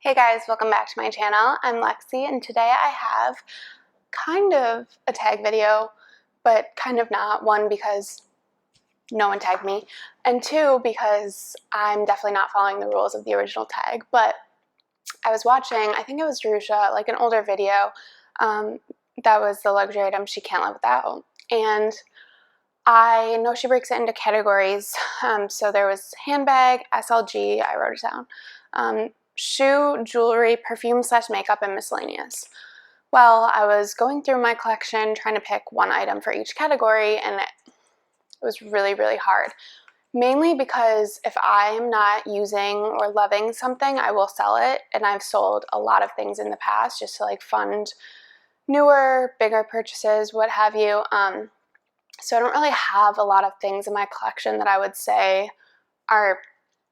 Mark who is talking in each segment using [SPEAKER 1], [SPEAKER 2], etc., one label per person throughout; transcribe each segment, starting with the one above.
[SPEAKER 1] Hey guys, welcome back to my channel. I'm Lexi and today I have kind of a tag video, but kind of not. One, because no one tagged me, and two, because I'm definitely not following the rules of the original tag. But I was watching, I think it was Jerusha, like an older video that was the luxury item she can't live without. And I know she breaks it into categories. So there was handbag, SLG, I wrote it down, shoe, jewelry, perfume / makeup, and miscellaneous. Well, I was going through my collection trying to pick one item for each category, and it was really, really hard. Mainly because if I'm not using or loving something, I will sell it, and I've sold a lot of things in the past just to like fund newer, bigger purchases, what have you. So I don't really have a lot of things in my collection that I would say are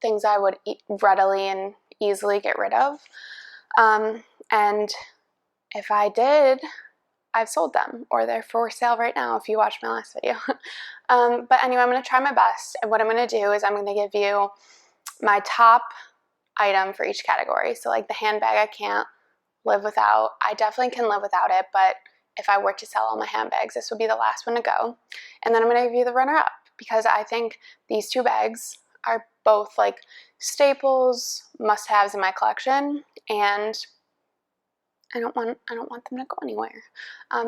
[SPEAKER 1] things I would readily and easily get rid of. And if I did, I've sold them, or they're for sale right now if you watched my last video. But anyway, I'm going to try my best. And what I'm going to do is I'm going to give you my top item for each category. So like the handbag, I can't live without. I definitely can live without it, but if I were to sell all my handbags, this would be the last one to go. And then I'm going to give you the runner-up, because I think these two bags are both like staples, must-haves in my collection, and I don't want them to go anywhere.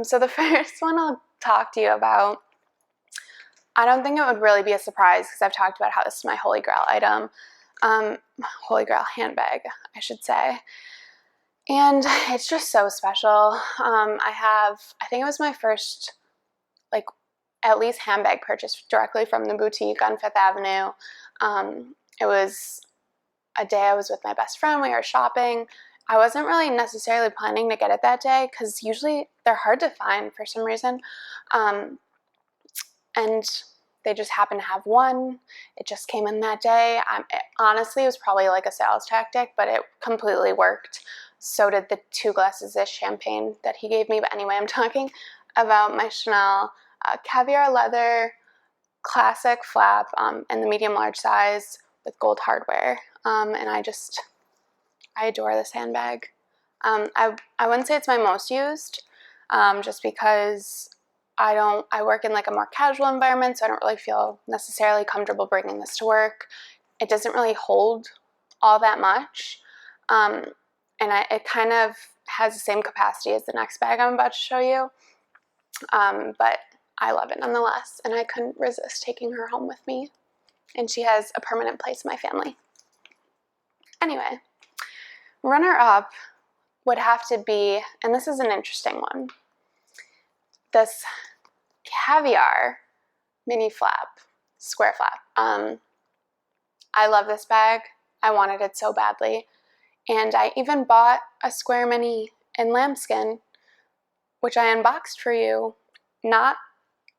[SPEAKER 1] So the first one I'll talk to you about, I don't think it would really be a surprise because I've talked about how this is my holy grail item, holy grail handbag, I should say. And it's just so special. I think it was my first, like, at least handbag purchase directly from the boutique on Fifth Avenue. It was a day I was with my best friend. We were shopping. I wasn't really necessarily planning to get it that day because usually they're hard to find for some reason. And they just happened to have one. It just came in that day. Honestly, it was probably like a sales tactic, but it completely worked. So did the 2 glasses of champagne that he gave me. But anyway, I'm talking about my Chanel caviar leather classic flap in the medium large size with gold hardware. And I adore this handbag. I wouldn't say it's my most used, just because I work in like a more casual environment, so I don't really feel necessarily comfortable bringing this to work. It doesn't really hold all that much. And it kind of has the same capacity as the next bag I'm about to show you. But I love it nonetheless, and I couldn't resist taking her home with me. And she has a permanent place in my family. Anyway, runner-up would have to be, and this is an interesting one, this caviar mini flap, square flap. I love this bag. I wanted it so badly. And I even bought a square mini in lambskin, which I unboxed for you not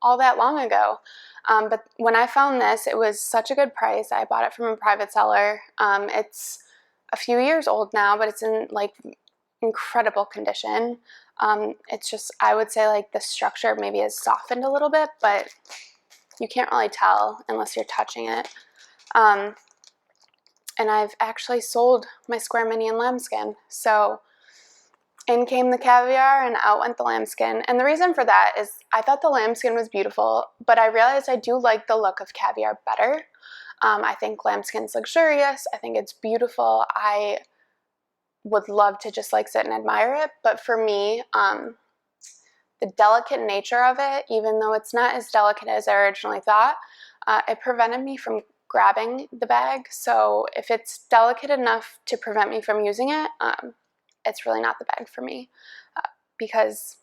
[SPEAKER 1] all that long ago. But when I found this, it was such a good price. I bought it from a private seller. It's a few years old now, but it's in like incredible condition. It's just, I would say like the structure maybe has softened a little bit, but you can't really tell unless you're touching it. And I've actually sold my square mini in lambskin. So in came the caviar and out went the lambskin. And the reason for that is I thought the lambskin was beautiful, but I realized I do like the look of caviar better. I think lambskin's luxurious. I think it's beautiful. I would love to just like sit and admire it. But for me, the delicate nature of it, even though it's not as delicate as I originally thought, it prevented me from grabbing the bag. So if it's delicate enough to prevent me from using it, it's really not the bag for me, because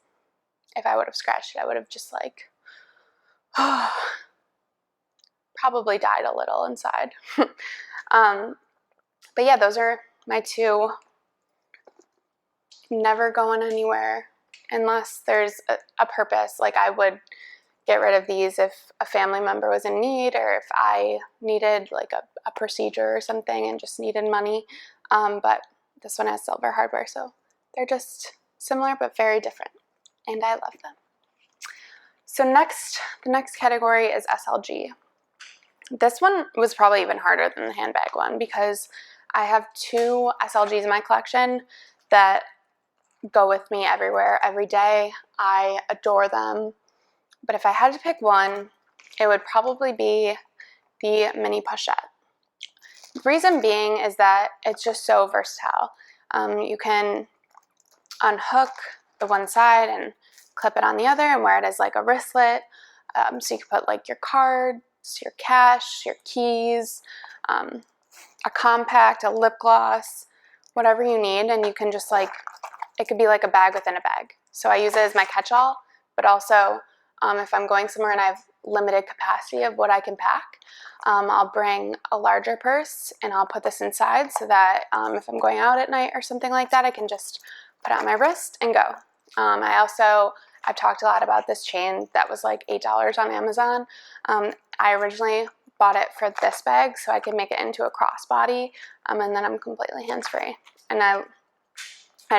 [SPEAKER 1] if I would have scratched it, I would have just like probably died a little inside. But yeah, those are my two. Never going anywhere unless there's a purpose. Like I would get rid of these if a family member was in need, or if I needed like a procedure or something and just needed money. But this one has silver hardware, so they're just similar but very different, and I love them. So the next category is SLG. This one was probably even harder than the handbag one because I have 2 SLGs in my collection that go with me everywhere, every day. I adore them. But if I had to pick one, it would probably be the mini pochette. The reason being is that it's just so versatile. You can unhook the one side and clip it on the other and wear it as like a wristlet. So you can put like your cards, your cash, your keys, a compact, a lip gloss, whatever you need, and you can just like, it could be like a bag within a bag. So I use it as my catch-all, but also if I'm going somewhere and I have limited capacity of what I can pack, I'll bring a larger purse and I'll put this inside so that if I'm going out at night or something like that, I can just put it on my wrist and go. I've talked a lot about this chain that was like $8 on Amazon. I originally bought it for this bag so I could make it into a crossbody, and then I'm completely hands-free. And I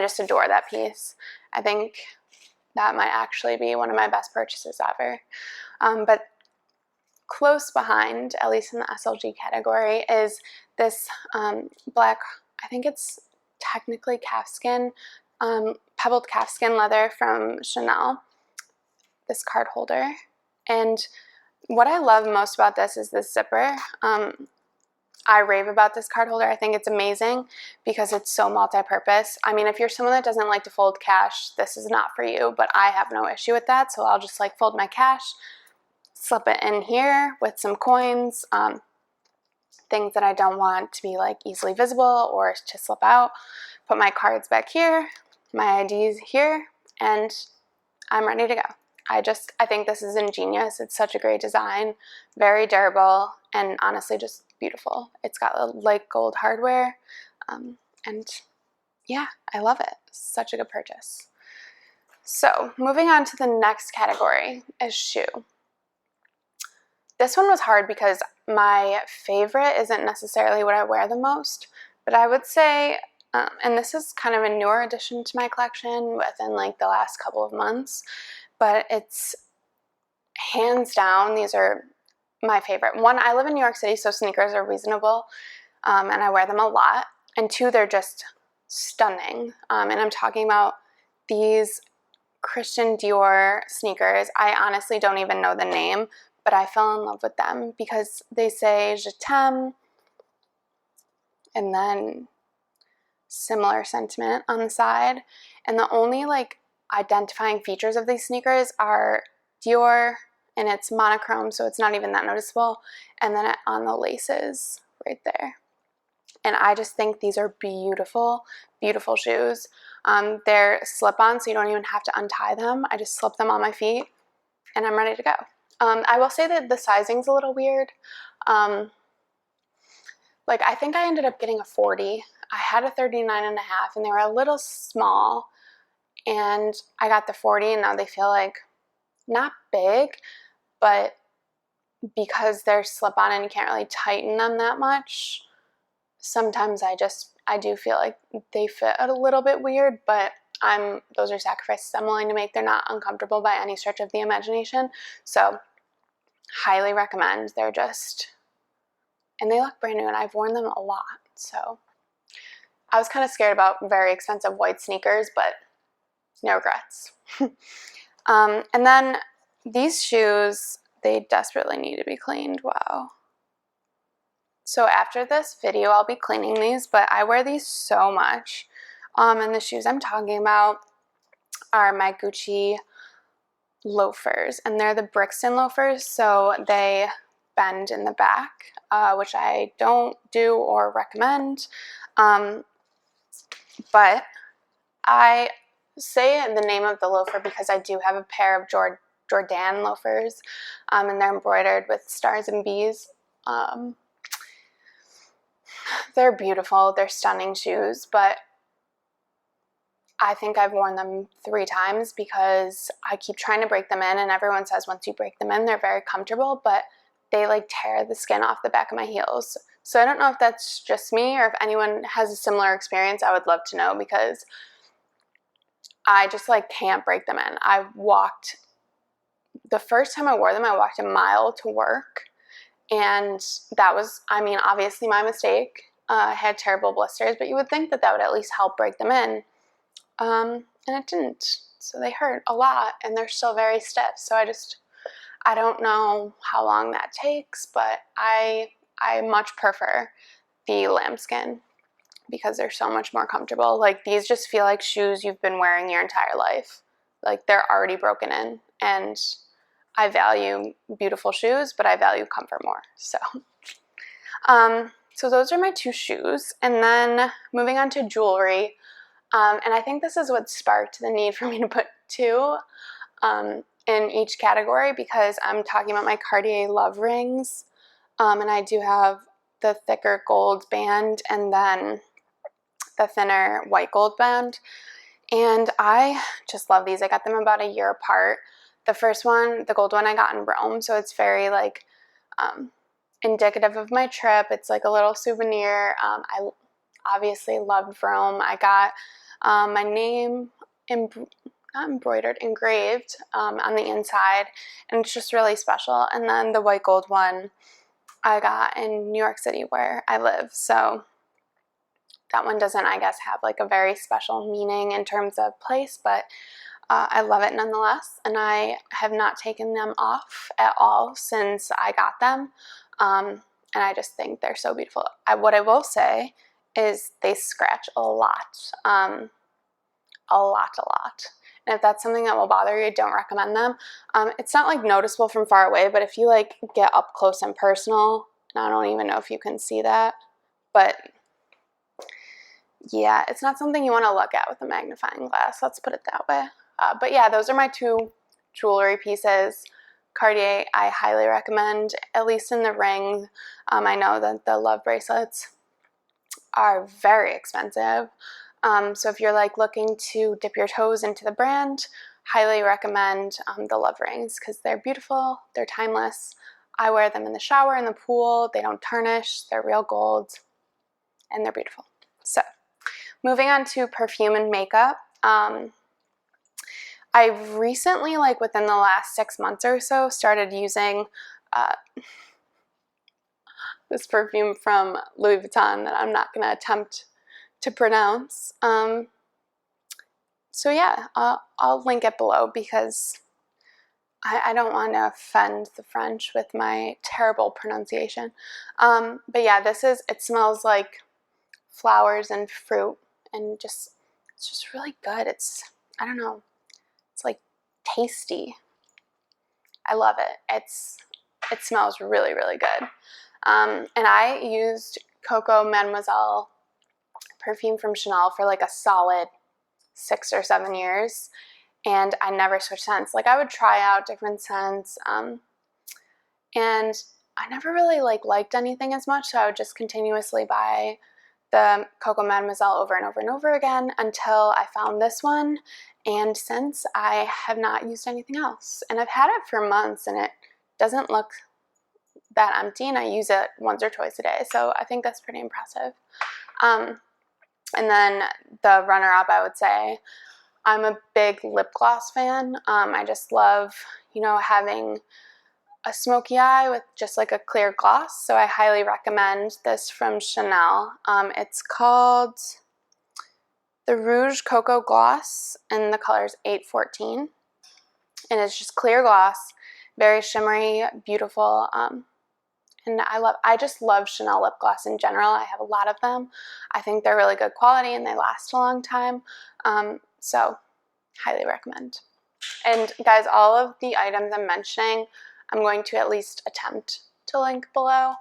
[SPEAKER 1] just adore that piece. I think that might actually be one of my best purchases ever. But close behind, at least in the SLG category, is this black, I think it's technically calfskin, pebbled calfskin leather from Chanel, this card holder. And what I love most about this is this zipper. I rave about this card holder. I think it's amazing because it's so multi-purpose. I mean, if you're someone that doesn't like to fold cash, this is not for you, but I have no issue with that. So I'll just like fold my cash, slip it in here with some coins, things that I don't want to be like easily visible or to slip out, put my cards back here, my IDs here, and I'm ready to go. I think this is ingenious. It's such a great design, very durable, and honestly just beautiful. It's got light gold hardware, and yeah, I love it. Such a good purchase. So moving on to the next category is shoe. This one was hard because my favorite isn't necessarily what I wear the most, but I would say, and this is kind of a newer addition to my collection within like the last couple of months, but it's hands down, these are my favorite. One, I live in New York City, so sneakers are reasonable, and I wear them a lot. And 2, they're just stunning. And I'm talking about these Christian Dior sneakers. I honestly don't even know the name, but I fell in love with them because they say Je t'aime, and then similar sentiment on the side. And the only like identifying features of these sneakers are Dior, and it's monochrome, so it's not even that noticeable, and then on the laces right there. And I just think these are beautiful, beautiful shoes. They're slip-on, so you don't even have to untie them. I just slip them on my feet, and I'm ready to go. I will say that the sizing's a little weird. Like, I think I ended up getting a 40. I had a 39 and a half, and they were a little small, and I got the 40, and now they feel like not big, but because they're slip-on and you can't really tighten them that much, sometimes I do feel like they fit a little bit weird, but those are sacrifices I'm willing to make. They're not uncomfortable by any stretch of the imagination, so highly recommend. And they look brand new, and I've worn them a lot, so I was kind of scared about very expensive white sneakers, but no regrets. And then these shoes, they desperately need to be cleaned. Wow. So after this video, I'll be cleaning these, but I wear these so much. And the shoes I'm talking about are my Gucci loafers, and they're the Brixton loafers, so they bend in the back, which I don't do or recommend. But I say the name of the loafer because I do have a pair of Jordan loafers, and they're embroidered with stars and bees. They're beautiful. They're stunning shoes, but I think I've worn them 3 times because I keep trying to break them in, and everyone says once you break them in, they're very comfortable, but they like tear the skin off the back of my heels. So I don't know if that's just me or if anyone has a similar experience. I would love to know because I just like can't break them in. The first time I wore them, I walked a mile to work, and that was, I mean, obviously my mistake. I had terrible blisters, but you would think that that would at least help break them in. And it didn't. So they hurt a lot, and they're still very stiff. So I don't know how long that takes, but I much prefer the lambskin because they're so much more comfortable. Like, these just feel like shoes you've been wearing your entire life. Like, they're already broken in, and I value beautiful shoes, but I value comfort more. So those are my two shoes. And then moving on to jewelry. And I think this is what sparked the need for me to put two in each category, because I'm talking about my Cartier love rings. And I do have the thicker gold band and then the thinner white gold band. And I just love these. I got them about a year apart. The first one, the gold one, I got in Rome. So it's very like indicative of my trip. It's like a little souvenir. I obviously loved Rome. I got my name not embroidered, engraved on the inside, and it's just really special. And then the white gold one I got in New York City where I live. So that one doesn't, I guess, have like a very special meaning in terms of place, but I love it nonetheless, and I have not taken them off at all since I got them, and I just think they're so beautiful. What I will say is they scratch a lot, a lot. And if that's something that will bother you, don't recommend them. It's not like noticeable from far away, but if you like get up close and personal, and I don't even know if you can see that, but yeah, it's not something you want to look at with a magnifying glass. Let's put it that way. But yeah, those are my two jewelry pieces. Cartier, I highly recommend, at least in the ring. I know that the love bracelets are very expensive. So if you're like looking to dip your toes into the brand, highly recommend the love rings because they're beautiful, they're timeless. I wear them in the shower, in the pool. They don't tarnish, they're real gold, and they're beautiful. So moving on to perfume and makeup. I've recently, like within the last 6 months or so, started using this perfume from Louis Vuitton that I'm not going to attempt to pronounce. So yeah, I'll link it below because I don't want to offend the French with my terrible pronunciation. But yeah, it smells like flowers and fruit, and it's just really good. I don't know, it's like tasty. I love it. It smells really, really good. And I used Coco Mademoiselle perfume from Chanel for like a solid 6 or 7 years, and I never switched scents. Like, I would try out different scents, and I never really liked anything as much, so I would just continuously buy the Coco Mademoiselle over and over and over again until I found this one, and since I have not used anything else. And I've had it for months, and it doesn't look that empty, and I use it once or twice a day, so I think that's pretty impressive. And then the runner-up, I would say, I'm a big lip gloss fan. I just love, having a smoky eye with just like a clear gloss. So I highly recommend this from Chanel. It's called the Rouge Coco Gloss, and the color is 814. And it's just clear gloss, very shimmery, beautiful. And I just love Chanel lip gloss in general. I have a lot of them. I think they're really good quality and they last a long time. So highly recommend. And guys, all of the items I'm mentioning, I'm going to at least attempt to link below.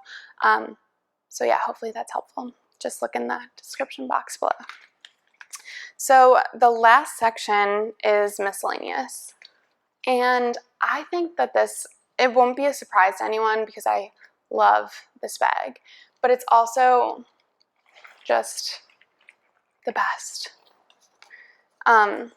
[SPEAKER 1] So yeah, hopefully that's helpful. Just look in the description box below. So the last section is miscellaneous. And I think that it won't be a surprise to anyone because I love this bag, but it's also just the best. I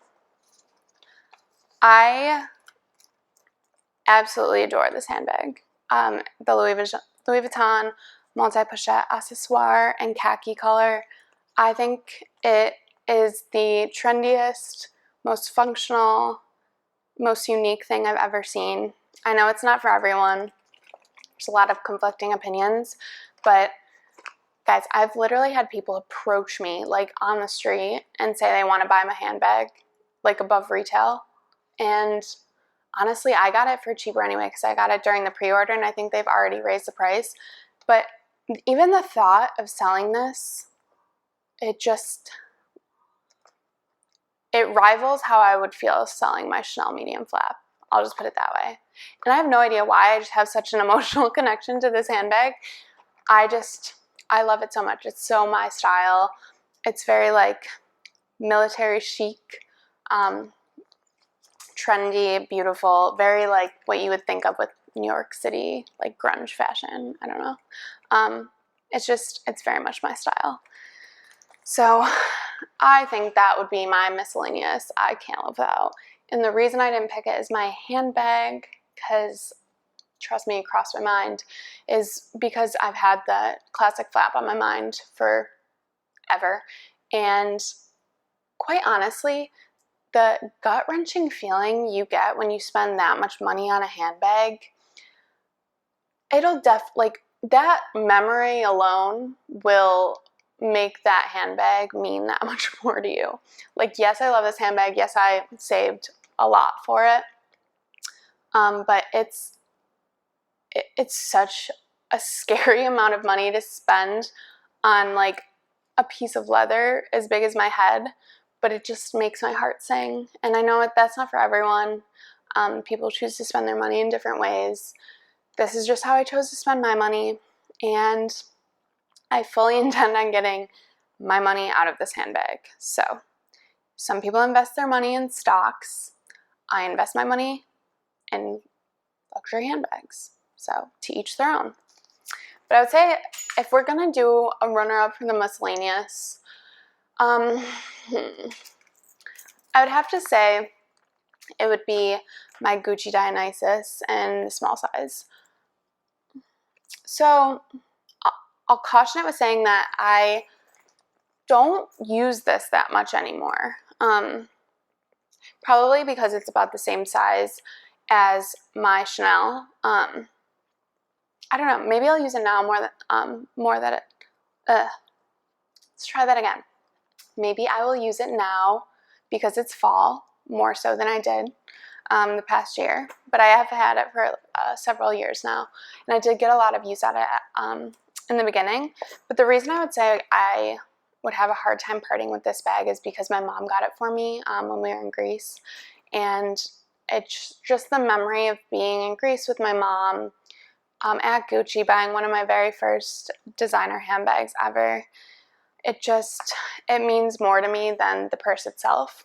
[SPEAKER 1] absolutely adore this handbag. The Louis Vuitton multi-pochette accessoire in khaki color. I think it is the trendiest, most functional, most unique thing I've ever seen. I know it's not for everyone. There's a lot of conflicting opinions, but Guys, I've literally had people approach me like on the street and say they want to buy my handbag like above retail. And honestly, I got it for cheaper anyway because I got it during the pre-order and I think they've already raised the price. But even the thought of selling this, it rivals how I would feel selling my Chanel medium flap. I'll just put it that way. And I have no idea why. I just have such an emotional connection to this handbag. I love it so much. It's so my style. It's very like military chic, trendy, beautiful, very like what you would think of with New York City, like grunge fashion. I don't know. It's very much my style. So I think that would be my miscellaneous I can't live without. And the reason I didn't pick it is my handbag, because trust me, it crossed my mind, is because I've had the classic flap on my mind forever. And quite honestly, the gut-wrenching feeling you get when you spend that much money on a handbag, it'll like that memory alone will make that handbag mean that much more to you. Like, yes, I love this handbag. Yes, I saved a lot for it. But it's such a scary amount of money to spend on like a piece of leather as big as my head, but it just makes my heart sing. And I know that's not for everyone. People choose to spend their money in different ways. This is just how I chose to spend my money, and I fully intend on getting my money out of this handbag. So some people invest their money in stocks. I invest my money in luxury handbags. So to each their own. But I would say if we're going to do a runner-up for the miscellaneous, I would have to say it would be my Gucci Dionysus in the small size. So I'll caution it with saying that I don't use this that much anymore. Probably because it's about the same size as my Chanel. I don't know. Maybe I'll use it now let's try that again. Maybe I will use it now because it's fall more so than I did the past year. But I have had it for several years now, and I did get a lot of use out of it in the beginning. But the reason I would say I would have a hard time parting with this bag is because my mom got it for me when we were in Greece, and it's just the memory of being in Greece with my mom at Gucci, buying one of my very first designer handbags ever. It means more to me than the purse itself.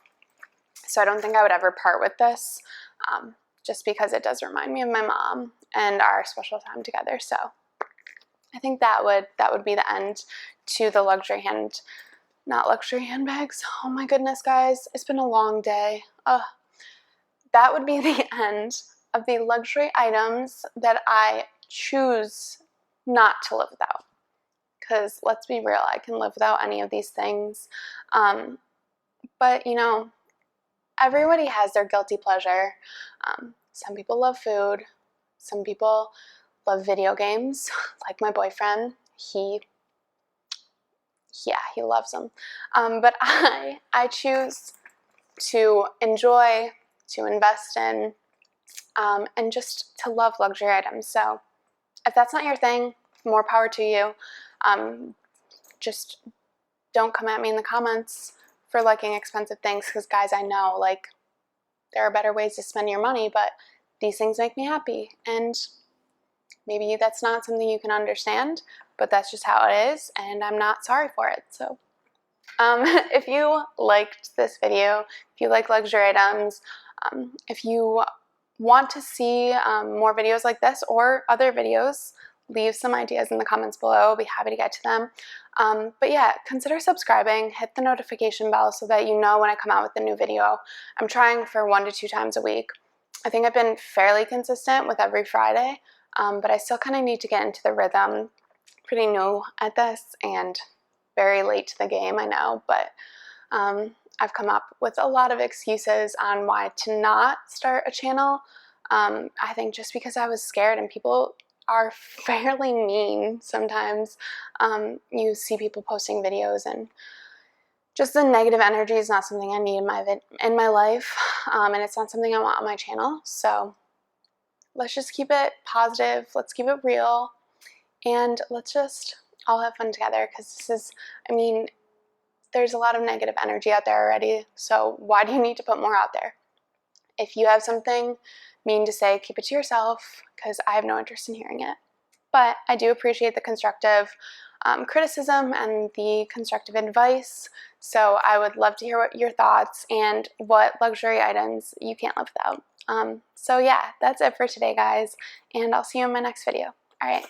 [SPEAKER 1] So I don't think I would ever part with this, just because it does remind me of my mom and our special time together. So I think that would be the end to the not luxury handbags. Oh my goodness, guys, it's been a long day. That would be the end of the luxury items that I choose not to live without. Because let's be real, I can live without any of these things. But you know, everybody has their guilty pleasure. Some people love food. Some people love video games, like my boyfriend. He loves them. But I choose to enjoy, to invest in, and just to love luxury items. So if that's not your thing, more power to you. Just don't come at me in the comments for liking expensive things, because guys, I know like there are better ways to spend your money, but these things make me happy, and maybe that's not something you can understand, but that's just how it is, and I'm not sorry for it. So if you liked this video, if you like luxury items, if you want to see more videos like this or other videos, leave some ideas in the comments below. I'll be happy to get to them. But yeah, consider subscribing, hit the notification bell so that you know when I come out with a new video. I'm trying for 1 to 2 times a week. I think I've been fairly consistent with every Friday, but I still kind of need to get into the rhythm. Pretty new at this and very late to the game, I know, but I've come up with a lot of excuses on why to not start a channel. I think just because I was scared, and people are fairly mean sometimes. You see people posting videos, and just the negative energy is not something I need in my life, and it's not something I want on my channel. So let's just keep it positive. Let's keep it real, and let's just all have fun together, because this is, I mean, there's a lot of negative energy out there already, so why do you need to put more out there? If you have something mean to say, keep it to yourself, because I have no interest in hearing it. But I do appreciate the constructive criticism and the constructive advice, so I would love to hear what your thoughts and what luxury items you can't live without. So yeah, that's it for today, guys, and I'll see you in my next video. All right.